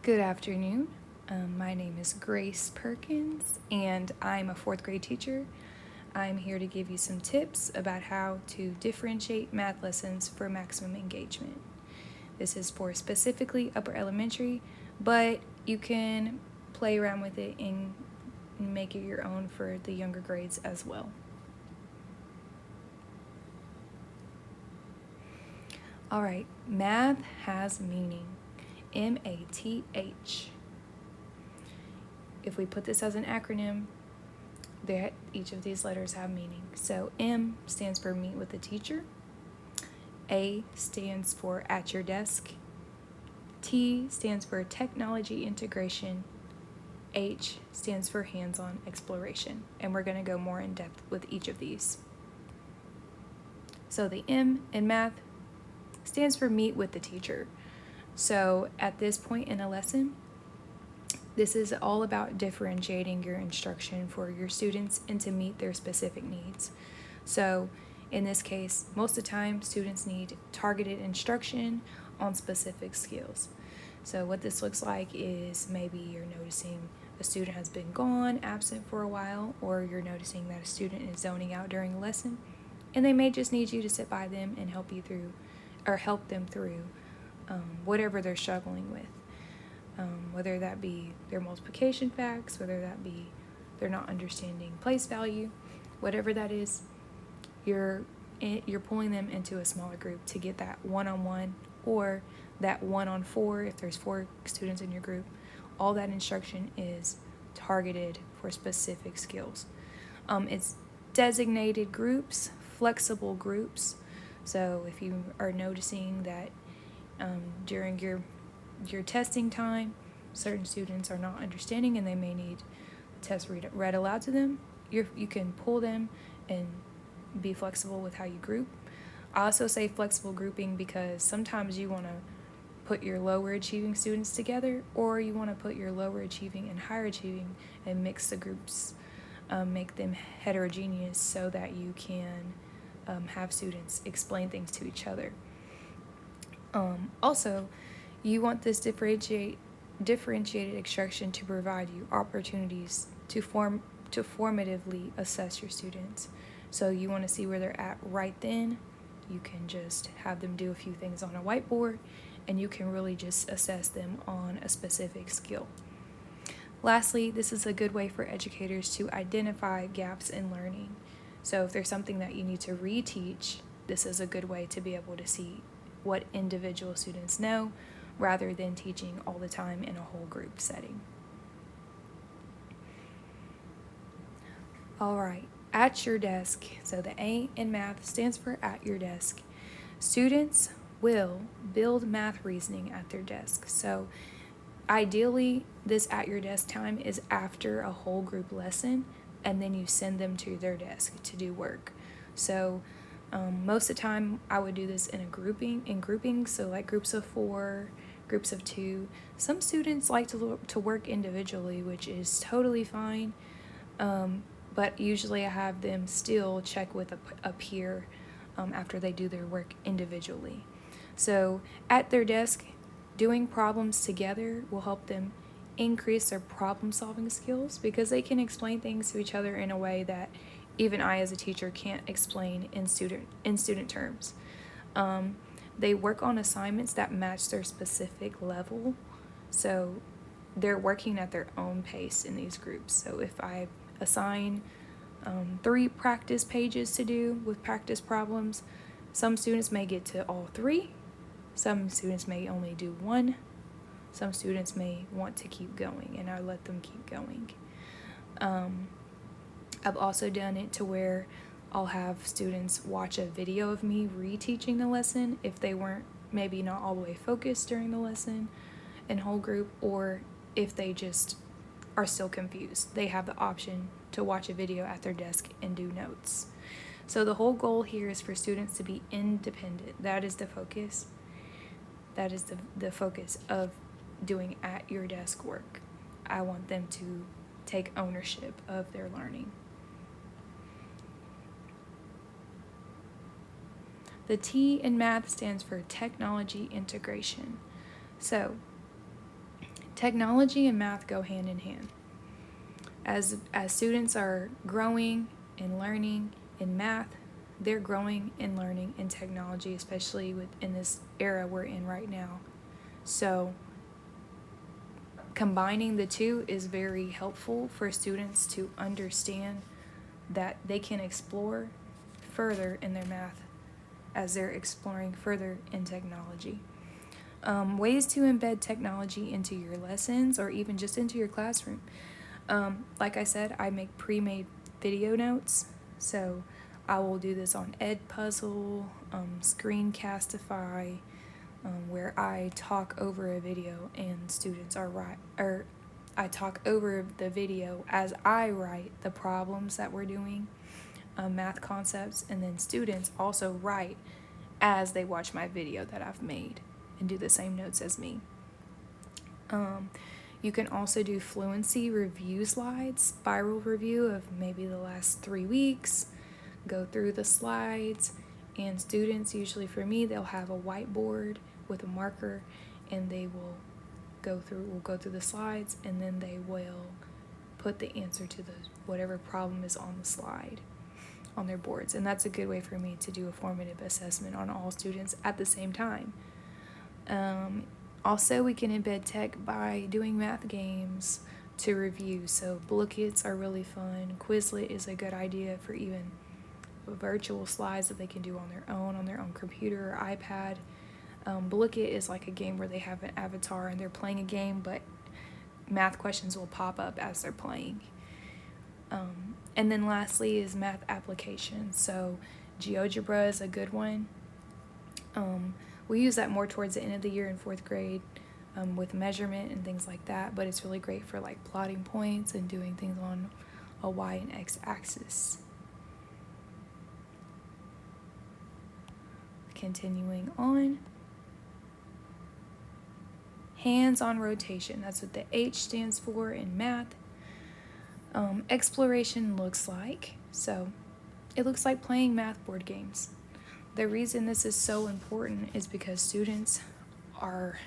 Good afternoon. My name is Grace Perkins, and I'm a fourth grade teacher. I'm here to give you some tips about how to differentiate math lessons for maximum engagement. This is for specifically upper elementary, but you can play around with it and make it your own for the younger grades as well. All right, math has meaning. MATH. If we put this as an acronym, each of these letters have meaning. So M stands for meet with the teacher. A stands for at your desk. T stands for technology integration. H stands for hands-on exploration. And we're going to go more in depth with each of these. So the M in math stands for meet with the teacher. So at this point in a lesson, this is all about differentiating your instruction for your students and to meet their specific needs. So in this case, most of the time, students need targeted instruction on specific skills. So what this looks like is maybe you're noticing a student has been gone, absent for a while, or you're noticing that a student is zoning out during a lesson, and they may just need you to sit by them and help them through whatever they're struggling with. Whether that be their multiplication facts, whether that be they're not understanding place value, whatever that is, you're pulling them into a smaller group to get that one-on-one or that 1-on-4 if there's 4 students in your group. All that instruction is targeted for specific skills. It's designated groups, flexible groups. So if you are noticing that during your testing time, certain students are not understanding and they may need tests read aloud to them, you can pull them and be flexible with how you group. I also say flexible grouping because sometimes you want to put your lower achieving students together, or you want to put your lower achieving and higher achieving and mix the groups, make them heterogeneous so that you can have students explain things to each other. Also, you want this differentiated instruction to provide you opportunities to formatively assess your students. So you want to see where they're at right then. You can just have them do a few things on a whiteboard, and you can really just assess them on a specific skill. Lastly, this is a good way for educators to identify gaps in learning. So if there's something that you need to reteach, this is a good way to be able to see what individual students know rather than teaching all the time in a whole group setting. All right, at your desk. So the A in math stands for at your desk. Students will build math reasoning at their desk. So ideally, this at your desk time is after a whole group lesson, and then you send them to their desk to do work. So most of the time I would do this in groupings, so like groups of 4, groups of 2. Some students like to work individually, which is totally fine, but usually I have them still check with a peer after they do their work individually. So at their desk, doing problems together will help them increase their problem-solving skills because they can explain things to each other in a way that even I as a teacher can't explain in student terms. They work on assignments that match their specific level, so they're working at their own pace in these groups. So if I assign 3 practice pages to do with practice problems, some students may get to all 3, some students may only do 1, some students may want to keep going, and I let them keep going. I've also done it to where I'll have students watch a video of me reteaching the lesson if they weren't maybe not all the way focused during the lesson in whole group, or if they just are still confused. They have the option to watch a video at their desk and do notes. So the whole goal here is for students to be independent. That is the focus. That is the focus of doing at your desk work. I want them to take ownership of their learning. The T in math stands for technology integration. So Technology and math go hand in hand. As students are growing and learning in math, they're growing and learning in technology, especially in this era we're in right now. So combining the two is very helpful for students to understand that they can explore further in their math as they're exploring further in technology. Ways to embed technology into your lessons or even just into your classroom. Like I said, I make pre-made video notes, so I will do this on Edpuzzle, Screencastify, where I talk over a video and students are I talk over the video as I write the problems that we're doing, math concepts, and then students also write as they watch my video that I've made and do the same notes as me. You can also do fluency review slides, spiral review of maybe the last 3 weeks, go through the slides, and students, usually for me, they'll have a whiteboard with a marker, and they will go through the slides, and then they will put the answer to whatever problem is on the slide on their boards. And that's a good way for me to do a formative assessment on all students at the same time. Also, we can embed tech by doing math games to review. So Bookits are really fun. Quizlet is a good idea for even virtual slides that they can do on their own computer or iPad. Bookit is like a game where they have an avatar and they're playing a game, but math questions will pop up as they're playing. And then lastly is math application. So GeoGebra is a good one. We use that more towards the end of the year in 4th grade with measurement and things like that, but it's really great for like plotting points and doing things on a Y and X axis. Continuing on. Hands-on rotation. That's what the H stands for in math. Exploration looks like. So it looks like playing math board games. The reason this is so important is because students are,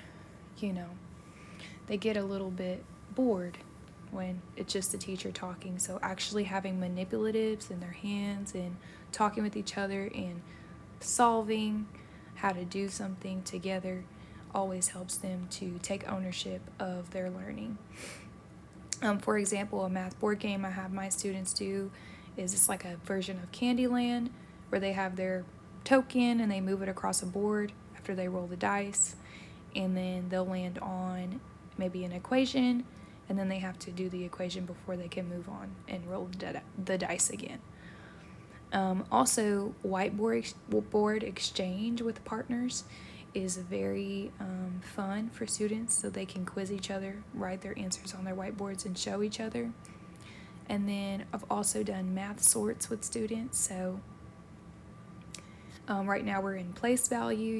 they get a little bit bored when it's just the teacher talking. So actually having manipulatives in their hands and talking with each other and solving how to do something together always helps them to take ownership of their learning. For example, a math board game I have my students do is it's like a version of Candyland where they have their token and they move it across a board after they roll the dice, and then they'll land on maybe an equation, and then they have to do the equation before they can move on and roll the dice again. Also, whiteboard exchange with partners is very fun for students, so they can quiz each other, write their answers on their whiteboards, and show each other. And then I've also done math sorts with students. So right now we're in place value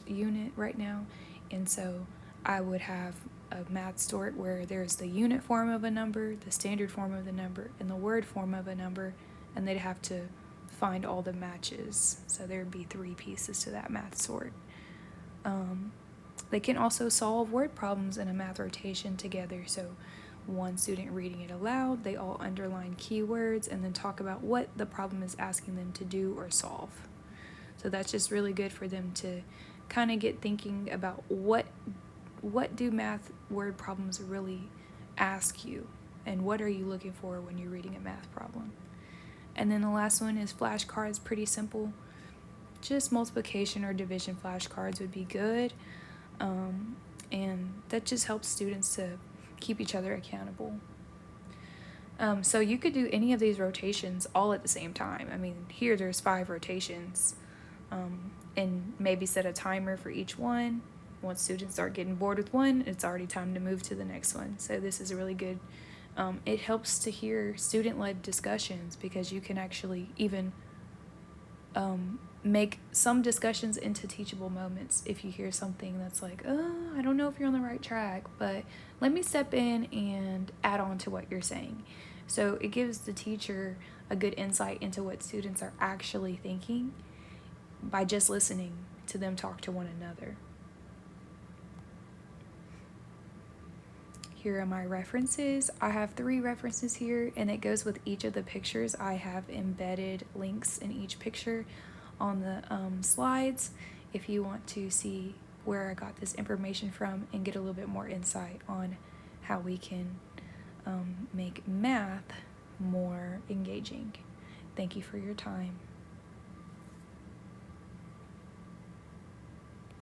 unit right now, and so I would have a math sort where there's the unit form of a number, the standard form of the number, and the word form of a number, and they'd have to find all the matches. So there'd be 3 pieces to that math sort. They can also solve word problems in a math rotation together. So one student reading it aloud, they all underline keywords and then talk about what the problem is asking them to do or solve. So that's just really good for them to kind of get thinking about what do math word problems really ask you, and what are you looking for when you're reading a math problem. And then the last one is flashcards. Pretty simple. Just multiplication or division flashcards would be good. And that just helps students to keep each other accountable. So you could do any of these rotations all at the same time. I mean, here there's 5 rotations, and maybe set a timer for each one. Once students start getting bored with one, it's already time to move to the next one. So this is really good. It helps to hear student-led discussions, because you can actually even make some discussions into teachable moments if you hear something that's like, oh, I don't know if you're on the right track, but let me step in and add on to what you're saying. So it gives the teacher a good insight into what students are actually thinking by just listening to them talk to one another. here are my references. I have 3 references here, and it goes with each of the pictures. I have embedded links in each picture on the slides if you want to see where I got this information from and get a little bit more insight on how we can make math more engaging. Thank you for your time.